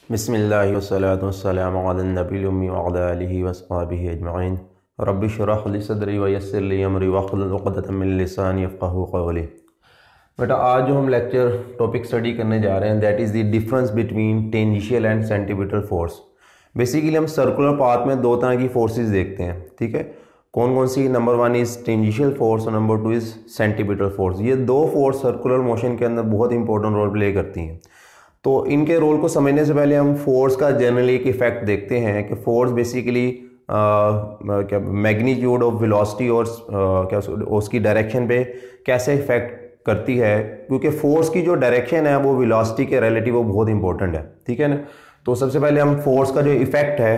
बिस्मिल्लाहि वस्सलातु वस्सलामु अला नबिय्यिल उम्मी व अला आलिहि व अस्हाबिहि अजमईन। रब्बि इश्रह ली सदरी व यस्सिर ली अमरी वहलुल उक़दतम मिन लिसानी यफ़क़हू क़ौली। बेटा, आज जो हम लेक्चर टॉपिक स्टडी करने जा रहे हैं that is the difference between tangential and centripetal force. Basically हम सर्कुलर पाथ में दो तरह की फोर्सेस देखते हैं, ठीक है। कौन कौन सी? Number one is tangential force और number two is centripetal force. ये दो फोर्स सर्कुलर मोशन के अंदर बहुत इंपॉर्टेंट रोल प्ले करती हैं। तो इनके रोल को समझने से पहले हम फोर्स का जनरली एक इफेक्ट देखते हैं कि फोर्स बेसिकली क्या मैग्नीट्यूड ऑफ वेलोसिटी और क्या उसकी डायरेक्शन पे कैसे इफेक्ट करती है, क्योंकि फोर्स की जो डायरेक्शन है वो वेलोसिटी के रिलेटिव वो बहुत इंपॉर्टेंट है, ठीक है ना। तो सबसे पहले हम फोर्स का जो इफेक्ट है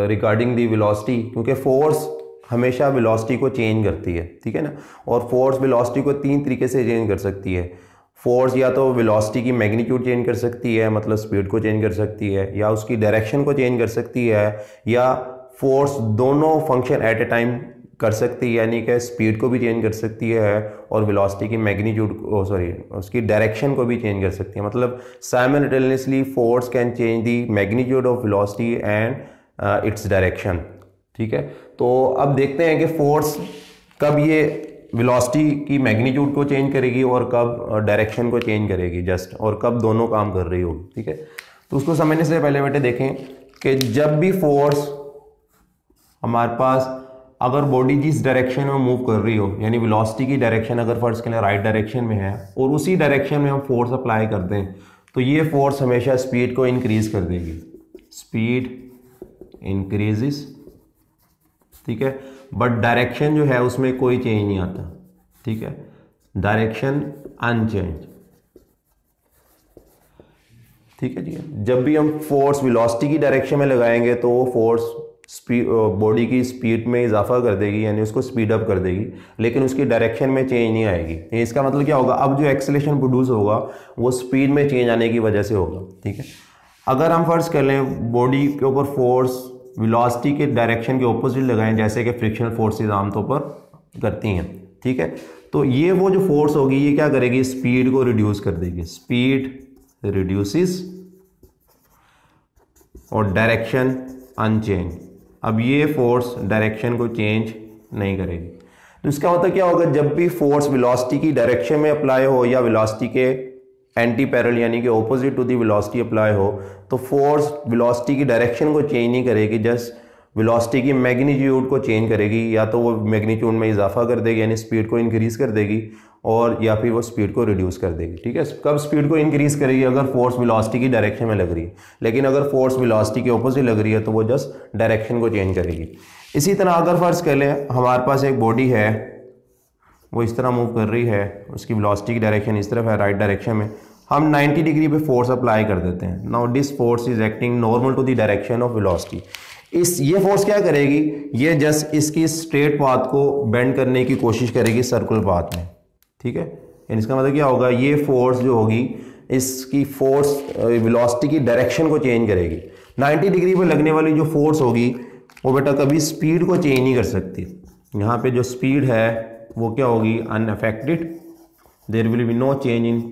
रिगार्डिंग दी वेलोसिटी, क्योंकि फोर्स हमेशा वेलोसिटी को चेंज करती है, ठीक है ना। और फोर्स वेलोसिटी को तीन तरीके से चेंज कर सकती है। फोर्स या तो वेलोसिटी की मैग्नीट्यूड चेंज कर सकती है, मतलब स्पीड को चेंज कर सकती है, या उसकी डायरेक्शन को चेंज कर सकती है, या फोर्स दोनों फंक्शन एट ए टाइम कर सकती है, यानी कि स्पीड को भी चेंज कर सकती है और वेलोसिटी की मैग्नीट्यूड उसकी डायरेक्शन को भी चेंज कर सकती है। मतलब simultaneously force can change the magnitude of velocity and its direction, ठीक है। तो अब देखते हैं कि फोर्स कब ये वेलोसिटी की मैग्नीट्यूड को चेंज करेगी और कब डायरेक्शन को चेंज करेगी जस्ट, और कब दोनों काम कर रही होगी, ठीक है। तो उसको समझने से पहले बेटे देखें कि जब भी फोर्स हमारे पास अगर बॉडी जिस डायरेक्शन में मूव कर रही हो, यानी वेलोसिटी की डायरेक्शन अगर फर्ज के लिए राइट डायरेक्शन में है और उसी डायरेक्शन में हम फोर्स अप्लाई कर दें, तो ये फोर्स हमेशा स्पीड को इंक्रीज कर देगी। स्पीड इंक्रीजेस, ठीक है, बट डायरेक्शन जो है उसमें कोई चेंज नहीं आता, ठीक है, डायरेक्शन अनचेंज, ठीक है जी। जब भी हम फोर्स वेलोसिटी की डायरेक्शन में लगाएंगे तो वो फोर्स बॉडी की स्पीड में इजाफा कर देगी, यानी उसको स्पीड अप कर देगी, लेकिन उसकी डायरेक्शन में चेंज नहीं आएगी। इसका मतलब क्या होगा? अब जो एक्सेलेरेशन प्रोड्यूस होगा वो स्पीड में चेंज आने की वजह से होगा, ठीक है। अगर हम फर्ज कर लें बॉडी के ऊपर फोर्स वेलोसिटी के डायरेक्शन के ऑपोजिट लगाएं, जैसे कि फ्रिक्शनल फोर्सेस आमतौर पर करती हैं, ठीक है, तो ये वो जो फोर्स होगी ये क्या करेगी? स्पीड को रिड्यूस कर देगी। स्पीड रिड्यूसेस और डायरेक्शन अनचेंज। अब ये फोर्स डायरेक्शन को चेंज नहीं करेगी। तो इसका मतलब क्या होगा? जब भी फोर्स वेलोसिटी की डायरेक्शन में अप्लाई हो या वेलोसिटी के एंटी पैरेलल यानी कि opposite to the velocity apply हो, तो फोर्स वेलोसिटी की डायरेक्शन को चेंज नहीं करेगी, जस्ट वेलोसिटी की मैग्नीट्यूड को चेंज करेगी। या तो वो मैग्नीट्यूड में इजाफा कर देगी यानी स्पीड को इंक्रीज कर देगी, और या फिर वो स्पीड को रिड्यूस कर देगी, ठीक है। कब स्पीड को इंक्रीज करेगी? अगर फोर्स वेलोसिटी की डायरेक्शन में लग रही है, लेकिन अगर फोर्स वेलोसिटी के ऑपोजिट लग रही है तो वो जस्ट डायरेक्शन को चेंज करेगी। इसी तरह अगर फर्ज कर लें हमारे पास एक बॉडी है, वो इस तरह मूव कर रही है, उसकी वेलोसिटी की डायरेक्शन इस तरफ है, राइट डायरेक्शन में, हम 90 डिग्री पे फोर्स अप्लाई कर देते हैं। Now this force is acting normal to the direction of velocity. ये फोर्स क्या करेगी? ये जस्ट इसकी स्ट्रेट पाथ को बेंड करने की कोशिश करेगी सर्कुलर पाथ में, ठीक है। इसका मतलब क्या होगा? ये फोर्स जो होगी इसकी फोर्स वेलोसिटी की डायरेक्शन को चेंज करेगी। 90 डिग्री पे लगने वाली जो फोर्स होगी वो बेटा कभी स्पीड को चेंज नहीं कर सकती। यहाँ पे जो स्पीड है वो क्या होगी? Unaffected, there will be no change in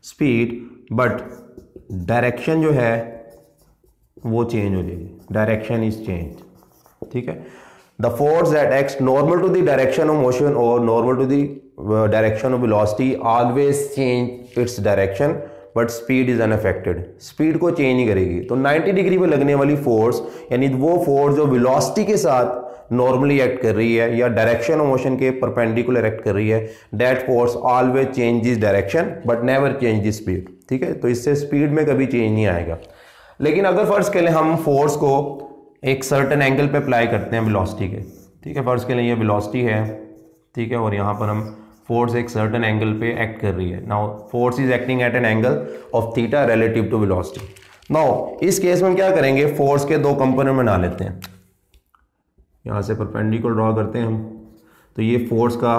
speed, but direction जो है वो चेंज हो जाएगी। डायरेक्शन इज चेंज, ठीक है। The force that acts normal to the direction of motion और normal to the direction of velocity always change its direction, but speed is unaffected. Speed को change नहीं करेगी। तो 90 डिग्री पे लगने वाली फोर्स यानी वो फोर्स जो वेलोसिटी के साथ नॉर्मली एक्ट कर रही है या डायरेक्शन ऑफ मोशन के परपेंडिकुलर एक्ट कर रही है, that force always changes direction but never change the speed, ठीक है। तो इससे स्पीड में कभी चेंज नहीं आएगा। लेकिन अगर फर्ज के लिए हम फोर्स को एक सर्टेन एंगल पे अप्लाई करते हैं वेलोसिटी के, ठीक है, फर्ज के लिए ये वेलोसिटी है, ठीक है, और यहाँ पर हम फोर्स एक सर्टेन एंगल पे एक्ट कर रही है। Now force is acting at an angle of theta relative to velocity. Now इस केस में क्या करेंगे? फोर्स के दो कंपोनेंट बना लेते हैं, यहाँ से परपेंडिकुलर ड्रॉ करते हैं हम। तो ये फोर्स का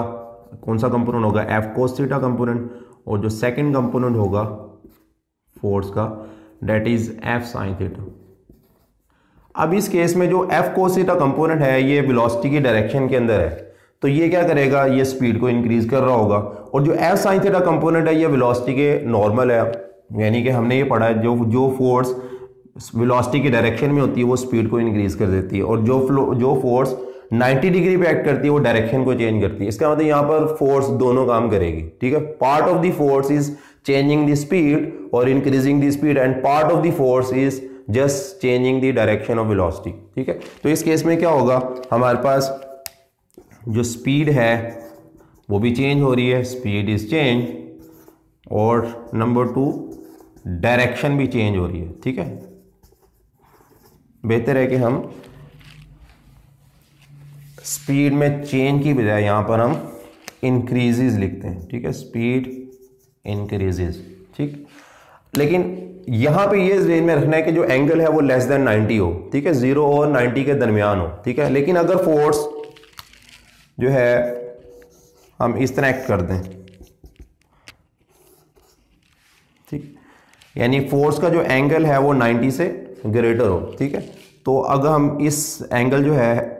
कौन सा कंपोनेंट होगा? एफ कोस थीटा कंपोनेंट, और जो सेकंड कंपोनेंट होगा फोर्स का that is F sine theta. अब इस केस में जो एफ कोस थीटा कंपोनेंट है ये वेलोसिटी की डायरेक्शन के अंदर है, तो ये क्या करेगा? ये स्पीड को इंक्रीज कर रहा होगा, और जो एफ साइन थीटा कंपोनेंट है ये वेलोसिटी के नॉर्मल है, यानी कि हमने ये पढ़ा है जो फोर्स वेलोसिटी की डायरेक्शन में होती है वो स्पीड को इंक्रीज कर देती है, और जो फोर्स 90 डिग्री पे एक्ट करती है वो डायरेक्शन को चेंज करती है। इसका मतलब यहाँ पर फोर्स दोनों काम करेगी, ठीक है। Part of the force is changing the speed और increasing the speed, and part of the force is just changing the direction of velocity, ठीक है। तो इस केस में क्या होगा, हमारे पास जो स्पीड है वो भी चेंज हो रही है, स्पीड इज चेंज, और नंबर 2 डायरेक्शन भी चेंज हो रही है, ठीक है। बेहतर है कि हम स्पीड में चेंज की बजाय यहां पर हम इंक्रीजेस लिखते हैं, ठीक है, स्पीड इंक्रीजेस, ठीक। लेकिन यहां पे ये ध्यान में रखना है कि जो एंगल है वो लेस देन 90 हो, ठीक है, 0 और 90 के दरमियान हो, ठीक है। लेकिन अगर फोर्स जो है हम इस तरह एक्ट कर दें, ठीक, यानी फोर्स का जो एंगल है वो 90 से ग्रेटर हो, ठीक है। तो अगर हम इस एंगल जो है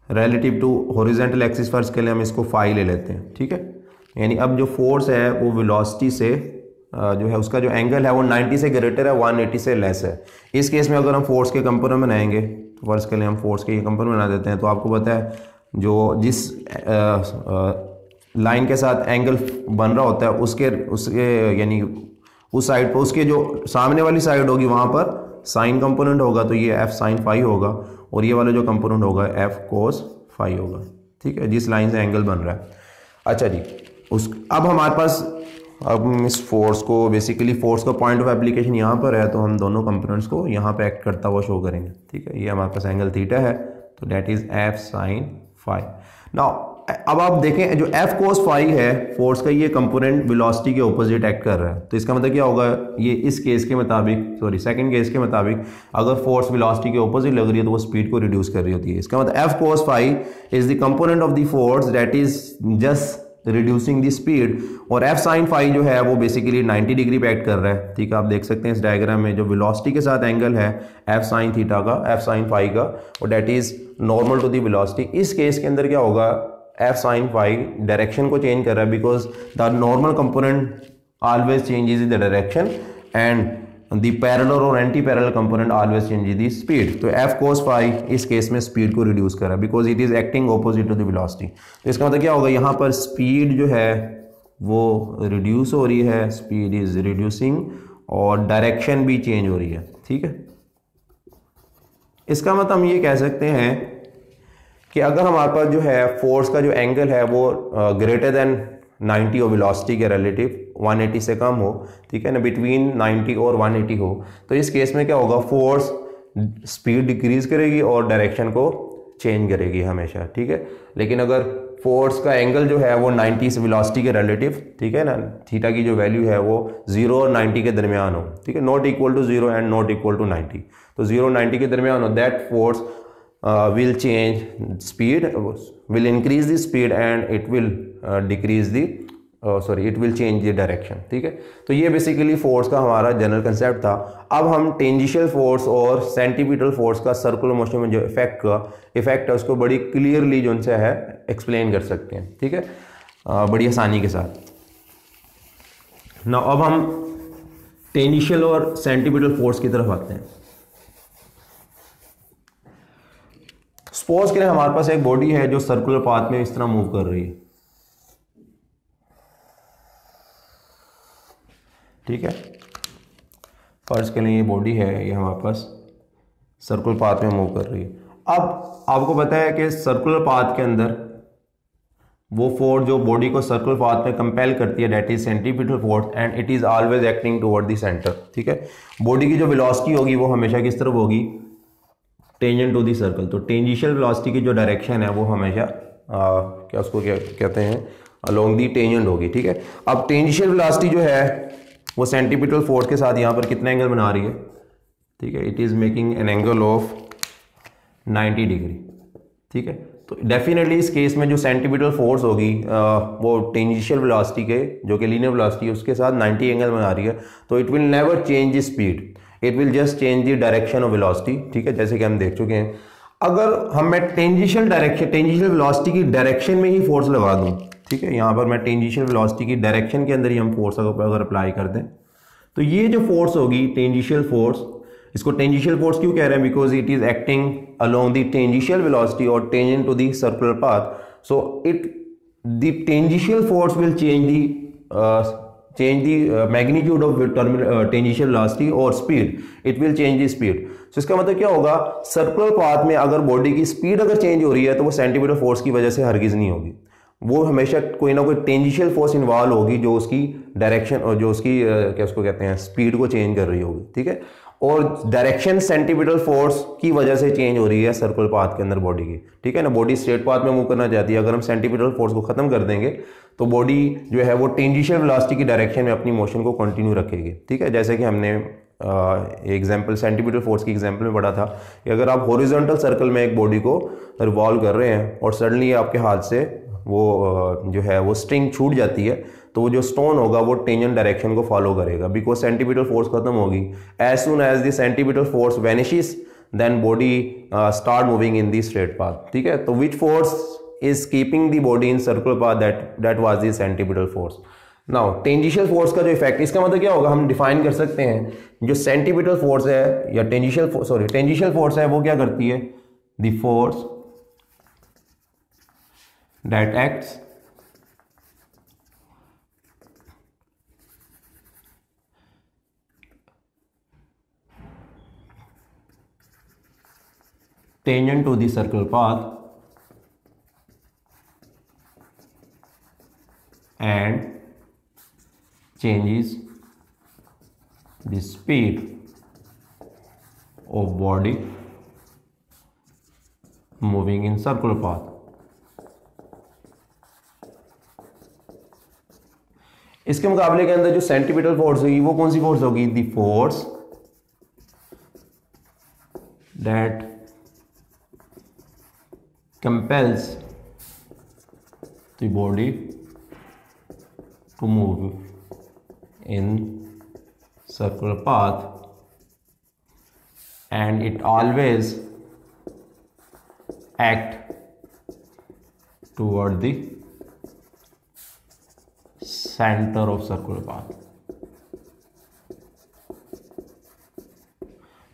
relative to horizontal axis, first के लिए हम इसको फाई ले लेते हैं, ठीक है। यानी अब जो फोर्स है वो वेलोसिटी से जो है उसका जो एंगल है वो 90 से ग्रेटर है, 180 से लेस है। इस केस में अगर हम फोर्स के कंपोनेंट बनाएंगे, तो फर्स्ट के लिए हम फोर्स के ये कंपोनेंट बना देते हैं, तो आपको पता है जो जिस लाइन के साथ एंगल बन रहा होता है उसके यानी उस साइड पर उसके जो सामने वाली साइड होगी वहां पर साइन कंपोनेंट होगा, तो ये एफ साइन फाई होगा, और ये वाला जो कंपोनेंट होगा एफ कोस फाई होगा, ठीक है, जिस लाइन से एंगल बन रहा है। अच्छा जी, अब हमारे पास अब हम इस फोर्स को बेसिकली फोर्स का पॉइंट ऑफ एप्लीकेशन यहाँ पर है, तो हम दोनों कंपोनेंट्स को यहाँ पे एक्ट करता हुआ शो करेंगे, ठीक है। ये हमारे पास एंगल थीटा है, तो that is F sine phi. Now अब आप देखें जो एफ कोस फाई है फोर्स का, ये कंपोनेंट वेलोसिटी के ऑपोजिट एक्ट कर रहा है, तो इसका मतलब क्या होगा, ये इस केस के मुताबिक सेकंड केस के मुताबिक अगर फोर्स वेलोसिटी के ऑपोजिट लग रही है तो वो स्पीड को रिड्यूस कर रही होती है। इसका मतलब F cos phi is the component of the force that is just reducing the speed, और एफ साइन फाई जो है वो बेसिकली 90 डिग्री पे एक्ट कर रहा है, ठीक है। आप देख सकते हैं इस डायग्राम में जो वेलोसिटी के साथ एंगल है एफ साइन थीटा का, एफ साइन फाई का, और that is normal to the velocity. इस केस के अंदर क्या होगा, एफ साइन फाई डायरेक्शन को चेंज कर रहा है, because the normal component always changes the direction and the parallel और anti parallel component always changes the speed. तो एफ कोस फाई इस केस में स्पीड को रिड्यूस कर रहा है, because it is acting opposite to the velocity. तो इसका मतलब क्या होगा, यहाँ पर स्पीड जो है वो रिड्यूस हो रही है, स्पीड इज रिड्यूसिंग, और डायरेक्शन भी चेंज हो रही है, ठीक है। इसका मतलब हम ये कह सकते हैं कि अगर हमारे पास जो है फोर्स का जो एंगल है वो ग्रेटर देन 90 हो, वेलोसिटी के रिलेटिव 180 से कम हो, ठीक है ना, बिटवीन 90 और 180 हो, तो इस केस में क्या होगा, फोर्स स्पीड डिक्रीज करेगी और डायरेक्शन को चेंज करेगी हमेशा, ठीक है। लेकिन अगर फोर्स का एंगल जो है वो 90 से वेलोसिटी के रिलेटिव, ठीक है ना, थीटा की जो वैल्यू है वो 0 और 90 के दरमियान हो, ठीक है, not equal to 0 and not equal to 90, तो 0 और 90 के दरमियान हो, that force will change speed, will increase the speed and it will decrease the it will change the direction, ठीक है। तो ये बेसिकली फोर्स का हमारा जनरल कंसेप्ट था। अब हम टेंजेंशियल फोर्स और सेंटीपिटल फोर्स का सर्कुलर मोशन में जो इफेक्ट है उसको बड़ी क्लियरली जो उनसे है एक्सप्लेन कर सकते हैं, ठीक है, बड़ी आसानी के साथ। ना अब हम टेंजेंशियल और सेंटीपिटल फोर्स की तरफ आते हैं। सपोज करें हमारे पास एक बॉडी है जो सर्कुलर पाथ में इस तरह मूव कर रही है, ठीक है, फर्स्ट के लिए ये बॉडी है, ये हमारे पास सर्कुलर पाथ में मूव कर रही है। अब आपको पता है कि सर्कुलर पाथ के अंदर वो फोर्स जो बॉडी को सर्कुलर पाथ में कंपेल करती है that is centripetal force and it is always acting toward the centre, ठीक है। बॉडी की जो वेलोसिटी होगी वो हमेशा किस तरफ होगी, टेंजेंट टू दी सर्कल। तो टेंजेंशियल वेलोसिटी की जो डायरेक्शन है वो हमेशा क्या कहते हैं, अलोंग दी टेंजेंट होगी, ठीक है। अब टेंजेंशियल वेलोसिटी जो है वो सेंटीपिटल फोर्स के साथ यहाँ पर कितना एंगल बना रही है, ठीक है, it is making an angle of 90 degree, ठीक है। तो डेफिनेटली इस केस में जो सेंटीपिटल फोर्स होगी वो टेंजेंशियल वेलोसिटी के जो कि लीनियर वेलोसिटी है उसके साथ 90 एंगल बना रही है, तो it will never change the speed, it will just change the direction of velocity, ठीक है, जैसे कि हम देख चुके हैं। अगर हम मैं टेंजेंशियल वेलोसिटी की डायरेक्शन में ही फोर्स लगा दूं, ठीक है, यहाँ पर मैं टेंजेंशियल वेलोसिटी की डायरेक्शन के अंदर ही हम फोर्स अगर अप्लाई कर दें तो ये जो फोर्स होगी टेंजेंशियल फोर्स, इसको टेंजेंशियल फोर्स क्यों कह रहे हैं, because it is acting along the tangential velocity और tangent to the circular path, so it the tangential force will change the magnitude of tangential velocity और speed, it will change the speed. So इसका मतलब क्या होगा, circular path में अगर body की speed अगर चेंज हो रही है तो वो सेंटीमीटर फोर्स की वजह से हरगिज नहीं होगी, वो हमेशा कोई ना कोई टेंजेंशियल फोर्स इन्वॉल्व होगी जो उसकी डायरेक्शन और जो उसकी क्या उसको कहते हैं स्पीड को चेंज कर रही होगी, ठीक है। और डायरेक्शन सेंटीमीटर फोर्स की वजह से चेंज हो रही है सर्कुलर पाथ के अंदर बॉडी की, ठीक है ना। बॉडी स्ट्रेट पाथ में मूव करना चाहती है, अगर हम सेंटीमीटर फोर्स को खत्म कर देंगे तो बॉडी जो है वो टेंजेंशियल वेलोसिटी की डायरेक्शन में अपनी मोशन को कंटिन्यू रखेगी, ठीक है। जैसे कि हमने एग्जाम्पल सेंटीमीटर फोर्स की एग्जाम्पल में पढ़ा था कि अगर आप हॉरिजॉन्टल सर्कल में एक बॉडी को रिवॉल्व कर रहे हैं और सडनली आपके हाथ से वो जो है वो स्ट्रिंग छूट जाती है तो वो जो स्टोन होगा वो टेंजेंट डायरेक्शन को फॉलो करेगा, बिकॉज सेंटीमीटर फोर्स खत्म होगी। As soon as the centimeter force vanishes then body start moving in the straight path, ठीक है। तो which force is keeping the body in circular path, that was the centimeter force. Now tangential force का जो effect, इसका मतलब क्या होगा, हम डिफाइन कर सकते हैं जो सेंटीमीटर फोर्स है या टेंजेंशियल फोर्स है वो क्या करती है, the force that acts tangent to the circular path and changes the speed of body moving in circular path. इसके मुकाबले के अंदर जो सेंटीमीटर फोर्स होगी वो कौन सी फोर्स होगी, the force that compels the body to move in circular path and it always act toward the center of circular path,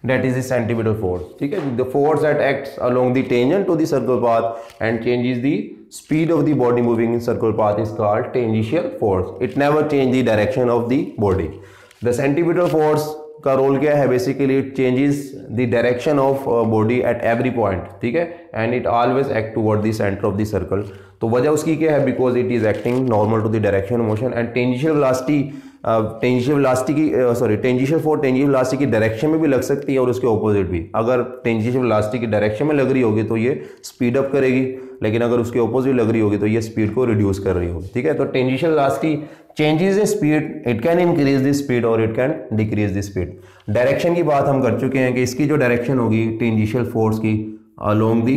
that is the centimeter force, ठीक है। the force that acts along the tangent to the circular path and changes the speed of the body moving in circular path is called tangential force. It never change the direction of the body. The centimeter force का role क्या है, basically it changes the direction of body at every point, ठीक है, and it always act toward the centre of the circle. तो वजह उसकी क्या है, because it is acting normal to the direction motion and tangential velocity tangential force tangential velocity की direction में भी लग सकती है और उसके ऑपोजिट भी। अगर टेंजेंशियल वेलोसिटी की डायरेक्शन में लग रही होगी तो ये स्पीड अप करेगी, लेकिन अगर उसके ऑपोजिट लग रही होगी तो ये स्पीड को रिड्यूस कर रही होगी, ठीक है। तो tangential velocity changes the speed, it can increase the speed और it can decrease the speed. Direction की बात हम कर चुके हैं कि इसकी जो डायरेक्शन होगी टेंजेंशियल फोर्स की अलोंग दी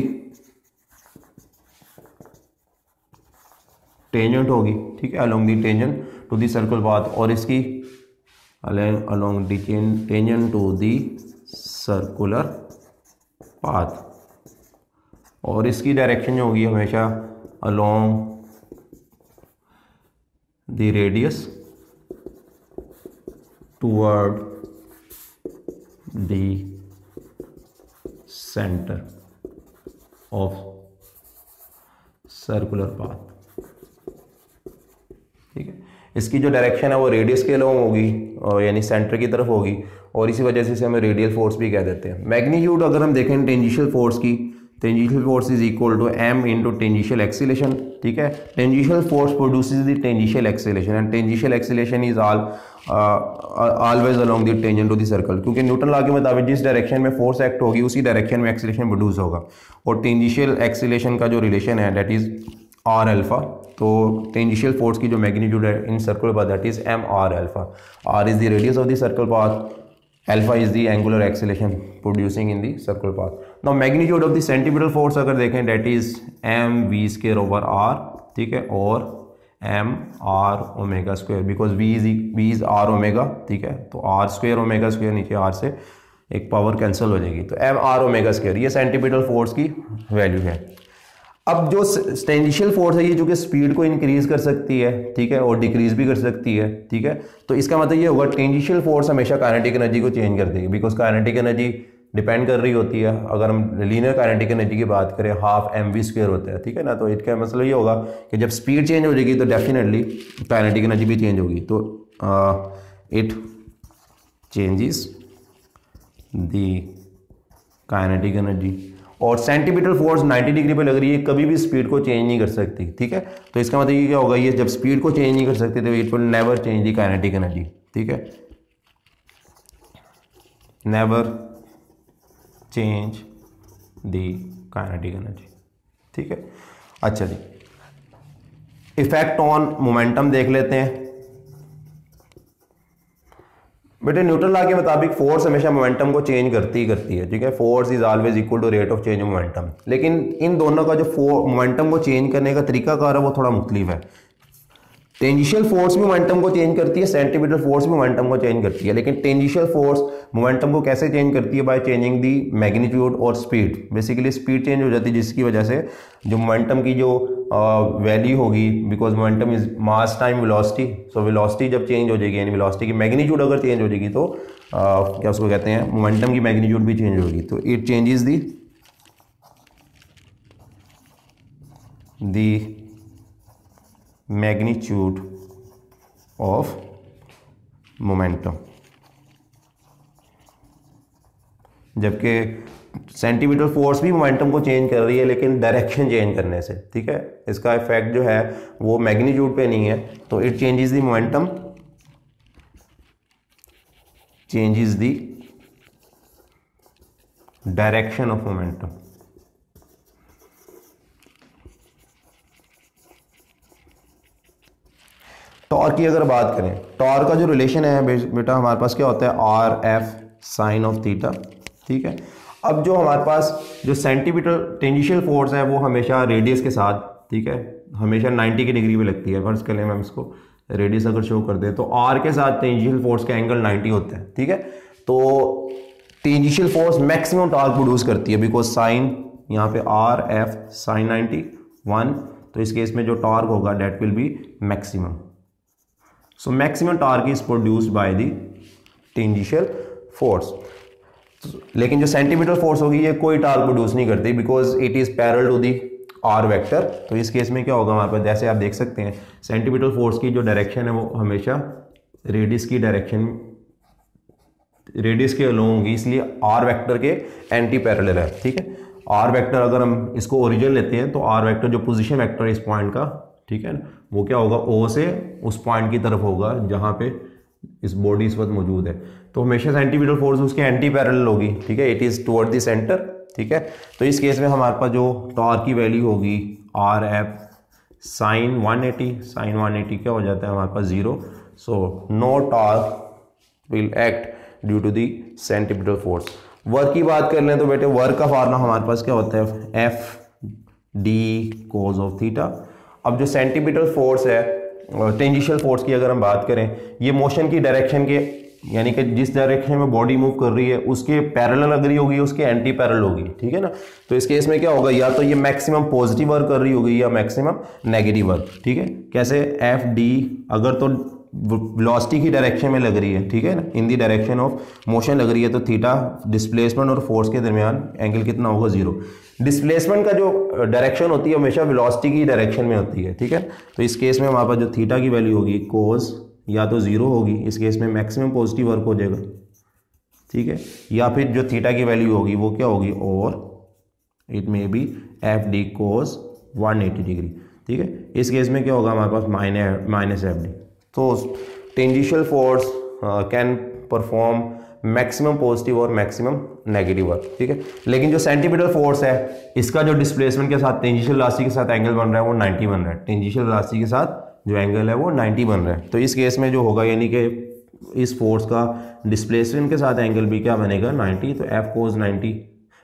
टेंजेंट होगी, ठीक है, along the tangent to the circular path, और इसकी along the tangent to the circular path, और इसकी डायरेक्शन जो होगी हमेशा along the radius toward the centre of circular path, ठीक है। इसकी जो डायरेक्शन है वो रेडियस के अलोंग होगी यानी सेंटर की तरफ होगी, और इसी वजह से इसे हमें रेडियल फोर्स भी कह देते हैं। मैग्नीट्यूड अगर हम देखें टेंजेंशियल फोर्स की, tangential force is equal to m into tangential acceleration, ठीक है। Tangential force produces the tangential acceleration and tangential acceleration is always along the tangent to the circle, क्योंकि न्यूटन लॉ के मुताबिक जिस डायरेक्शन में force act होगी उसी direction में एक्सीलरेशन प्रोड्यूस होगा, और टेंजेंशियल एक्सीलरेशन का जो रिलेशन है दैट इज r अल्फा। तो टेंजेंशियल फोर्स की जो मैग्नीट्यूड है इन circular path that is m r alpha, r is the radius of the circular path, alpha is the angular acceleration producing in the circular path. Now magnitude of the centimeter force अगर देखें that is m v square over r, ठीक है, और m r omega square, because v is r omega, ठीक है। तो r square omega square, नीचे r से एक पावर कैंसिल हो जाएगी, तो m r ओमेगा स्क्वायर, ये सेंटीमीटर फोर्स की वैल्यू है। अब जो टेंजेंशियल फोर्स है ये जो कि स्पीड को इंक्रीज कर सकती है, ठीक है, और डिक्रीज भी कर सकती है, ठीक है। तो इसका मतलब ये होगा टेंजेंशियल फोर्स हमेशा काइनेटिक एनर्जी को चेंज कर देगी, बिकॉज काइनेटिक एनर्जी डिपेंड कर रही होती है। अगर हम लीनियर काइनेटिक एनर्जी की बात करें हाफ mv² होता है, ठीक है ना। तो इसका मतलब ये होगा कि जब स्पीड चेंज हो जाएगी तो डेफिनेटली काइनेटिक एनर्जी भी चेंज होगी। तो it changes the kinetic energy. और सेंटीमीटर फोर्स 90 डिग्री पे लग रही है, कभी भी स्पीड को चेंज नहीं कर सकती, ठीक है। तो इसका मतलब ये क्या होगा, ये जब स्पीड को चेंज नहीं कर सकती तो it will never change the kinetic energy, ठीक है, never change the kinetic energy, ठीक है। अच्छा जी, इफेक्ट ऑन मोमेंटम देख लेते हैं। बेटे न्यूटन लॉ के मुताबिक फोर्स हमेशा मोमेंटम को चेंज करती है, ठीक है। Force is always equal to rate of change of momentum. लेकिन इन दोनों का जो मोमेंटम को चेंज करने का तरीकाकार है वो थोड़ा मुख्तलिफ है। टेंजेंशियल फोर्स भी मोमेंटम को चेंज करती है, सेंटीमीटर फोर्स भी मोमेंटम को चेंज करती है। लेकिन टेंजेंशियल फोर्स मोमेंटम को कैसे चेंज करती है, बाय चेंजिंग दी मैग्नीट्यूड और स्पीड। बेसिकली स्पीड चेंज हो जाती है, जिसकी वजह से जो मोमेंटम की जो वैल्यू होगी, because momentum is mass time velocity, so velocity जब चेंज हो जाएगी, यानी वेलोसिटी की मैग्नीट्यूड अगर चेंज हो जाएगी तो क्या उसको कहते हैं, मोमेंटम की मैग्नीट्यूड भी चेंज होगी। तो it changes the magnitude of momentum, जबकि सेंटीमीटर फोर्स भी मोमेंटम को चेंज कर रही है लेकिन डायरेक्शन चेंज करने से, ठीक है। इसका इफेक्ट जो है वो मैग्नीट्यूड पे नहीं है। तो it changes the momentum, changes the direction of momentum. Torque की अगर बात करें, टॉर्क का जो रिलेशन है बेटा हमारे पास क्या होता है, R F sine of theta, ठीक है। अब जो हमारे पास जो सेंटीमीटर टेंजेंशियल फोर्स है वो हमेशा रेडियस के साथ, ठीक है, हमेशा 90 की डिग्री पे लगती है। फर्स्ट करें हम इसको रेडियस अगर शो कर दें तो आर के साथ टेंजेंशियल फोर्स का एंगल 90 होता है, ठीक है। तो tangential force maximum torque produce करती है, बिकॉज साइन यहाँ पे आर एफ साइन 90 1, तो इस केस में जो टॉर्क होगा that will be maximum. So maximum torque is produced by the tangential force. लेकिन जो सेंटीमीटर फोर्स होगी ये कोई टॉर्क प्रोड्यूस नहीं करती, because it is parallel to the r vector. तो इस केस में क्या होगा हमारे पास, जैसे आप देख सकते हैं सेंटीमीटर फोर्स की जो डायरेक्शन है वो हमेशा रेडियस की डायरेक्शन, रेडियस के अलोंग होगी, इसलिए आर वेक्टर के एंटी पैरेलल है, ठीक है। आर वेक्टर अगर हम इसको ओरिजिन लेते हैं तो आर वेक्टर जो पोजीशन वेक्टर है इस पॉइंट का, ठीक है ना, वो क्या होगा, ओ से उस पॉइंट की तरफ होगा जहां पे इस बॉडी इस वक्त मौजूद है। तो हमेशा सेंटीमीटर फोर्स उसके एंटी पैरेलल होगी, ठीक है, it is toward the centre, ठीक है। तो इस केस में हमारे पास जो टॉर्क की वैल्यू होगी आर एफ साइन 180 क्या हो जाता है हमारे पास 0। So no torque will act due to the centimetre force. Work की बात कर लें तो बेटे वर्क का फार्मूला हमारे पास क्या होता है, F d cos of theta. अब जो सेंटीमीटर फोर्स है, टेंजेंशियल फोर्स की अगर हम बात करें, ये मोशन की डायरेक्शन के, यानी कि जिस डायरेक्शन में बॉडी मूव कर रही है उसके पैरेलल अगर होगी, उसके एंटी पैरेलल होगी, ठीक है ना। तो इस केस में क्या होगा, या तो ये मैक्सिमम पॉजिटिव वर्क कर रही होगी या मैक्सिमम नेगेटिव वर्क, ठीक है। कैसे, एफ डी अगर तो वेलोसिटी की डायरेक्शन में लग रही है, ठीक है ना, इन दी डायरेक्शन ऑफ मोशन लग रही है, तो थीटा डिस्प्लेसमेंट और फोर्स के दरमियान एंगल कितना होगा, 0। डिस्प्लेसमेंट का जो डायरेक्शन होती है हमेशा वेलोसिटी की डायरेक्शन में होती है, ठीक है। तो इस केस में हमारे पास जो थीटा की वैल्यू होगी कोस या तो 0 होगी, इस केस में मैक्सिमम पॉजिटिव वर्क हो जाएगा, ठीक है, या फिर जो थीटा की वैल्यू होगी वो क्या होगी, और it may be F d cos 180 degree, ठीक है। इस केस में क्या होगा हमारे पास माइनस एफ डी। तो tangential force can perform maximum positive और मैक्सिमम नेगेटिव वर्क, ठीक है। लेकिन जो सेंटीमीटर फोर्स है इसका जो डिस्प्लेसमेंट के साथ टेंजेंशियल वेलोसिटी के साथ एंगल बन रहा है वो 90 बन रहा है, टेंजेंशियल वेलोसिटी के साथ जो एंगल है वो 90 बन रहा है। तो इस केस में जो होगा, यानी कि इस फोर्स का डिस्प्लेसमेंट के साथ एंगल भी क्या बनेगा, 90। तो F cos 90,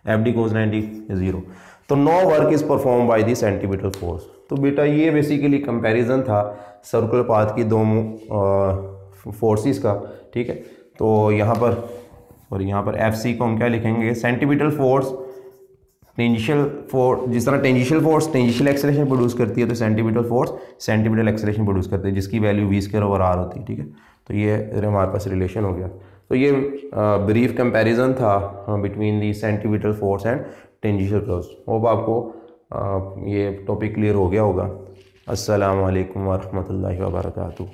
F d cos 90 0। तो no work is perform by the centimetre force. तो बेटा ये बेसिकली कंपैरिजन था सर्कुलर पाथ की दो फोर्सेस का, ठीक है। तो यहाँ पर और यहाँ पर एफ सी को हम क्या लिखेंगे, सेंटीमीटर फोर्स टेंजिशियल फोर्स, जिस तरह टेंजिशियल फोर्स टेंजिशियल एक्सेलरेशन प्रोड्यूस करती है, तो centimetre force centimetre acceleration produce करती है, जिसकी वैल्यू v²/r होती है। ठीक है, तो ये हमारे पास रिलेशन हो गया। तो ये ब्रीफ कंपैरिजन था between the centimetre force and tangential force. Hope आपको ये टॉपिक क्लियर हो गया होगा। अस्सलाम वालेकुम वरहमतुल्लाहि वबरकातुहू।